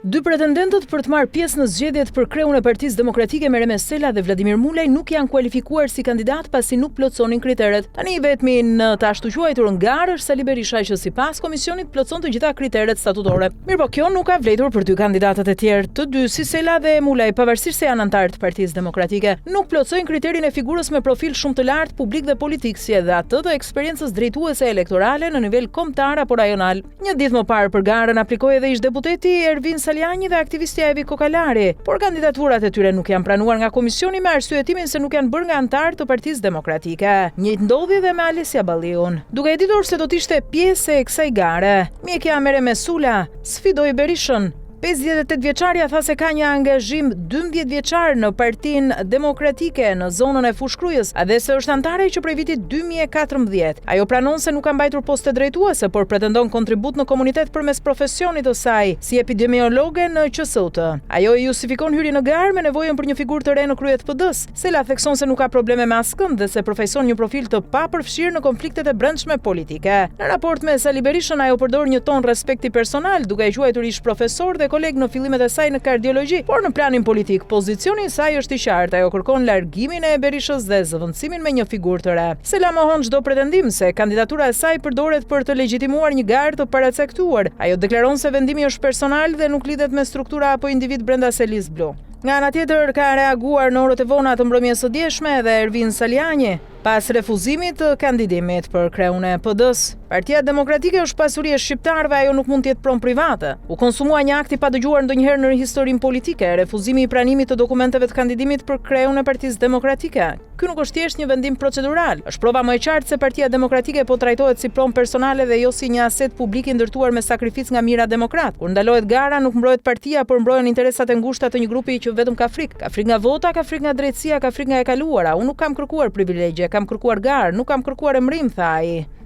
Dy pretendentët për të marrë pjesë në zgjedhjet për kreun e Partisë Demokratike Mereme Sela dhe Vladimir Mulaj nuk janë kualifikuar si kandidat pasi nuk plotësonin kriteret. Tani vetmi në të ashtu quajtur ngarë është Sali Berisha që sipas komisionit plotëson të gjitha kriteret statutore. Mirpo kjo nuk ka vlerëtur për dy kandidatët e tjerë. Të dy, si Sela dhe Mulaj, pavarësisht se janë anëtarë të Partisë Demokratike, nuk plotësojnë kriterin e figurës me profil shumë të lartë publik dhe politik, si edhe atë të eksperiencës drejtuese elektorale në nivel kombëtar apo rajonal. Një ditë më parë për garën aplikoi edhe ish deputeti Ervin Saliani dhe aktivistja Evi Kokalari, por kandidaturat e tyre nuk janë pranuar nga komisioni me arsyetimin se nuk janë bërë nga anëtarë të Partisë Demokratike. Njëjtë ndodhi dhe me Alesia Balliun. Duke e ditur se do të ishte pjesë e kësaj gare, mjekja Mereme Sula sfidoi Berishën. 58 vjeçarja tha se ka një angazhim 12 vjeçar në Partinë Demokratike në zonën e Fushkrujës, edhe se është anëtare që prej vitit 2014. Ajo pranon se nuk ka mbajtur poste drejtuese, por pretendon kontribut në komunitet përmes profesionit të saj si epidemiologe në QSUT. Ajo i justifikon hyrjen në garë me nevojën për një figurë të re në krye të PD-s. Sela thekson se nuk ka probleme me askënd dhe se përfaqëson një profil të papërfshirë në konfliktet e brendshme politike. Në raport me Sali Berishën, ajo përdor një ton respekti personal, duke e quajtur ish profesor dhe koleg në fillimet e saj në kardiologji, por në planin politik pozicioni i saj është i qartë. Ajo kërkon largimin e Berishës dhe zëvendësimin me një figurë të re. Sela mohon çdo pretendim se kandidatura e saj përdoret për të legjitimuar një garë të paracaktuar. Ajo deklaron se vendimi është personal dhe nuk lidhet me struktura apo individ brenda selisë blu. Nga ana tjetër, ka reaguar në orët e vona të mbrëmjes së dieshme edhe Ervin Saliani pas refuzimit të kandidimit për kreun e PD-s. Partia Demokratike është pasuri e shqiptarëve, ajo nuk mund të jetë pronë private. U konsumua një akt i padëgjuar ndonjëherë në historinë politike, refuzimi i pranimit të dokumenteve të kandidimit për kreun e Partisë Demokratike. Ky nuk është thjesht një vendim procedural, është prova më e qartë se Partia Demokratike po trajtohet si pronë personale dhe jo si një aset publik i ndërtuar me sakrificë nga mira demokrat. Kur ndalohet gara, nuk mbrohet partia, por mbrohen interesat e ngushta të një grupi që vetëm ka frikë. Ka frikë nga vota, ka frikë nga drejtësia, ka frikë nga e kaluara. Unë nuk kam kërkuar privilegje, kam kërkuar garë, nuk kam kërkuar emrim, tha ai.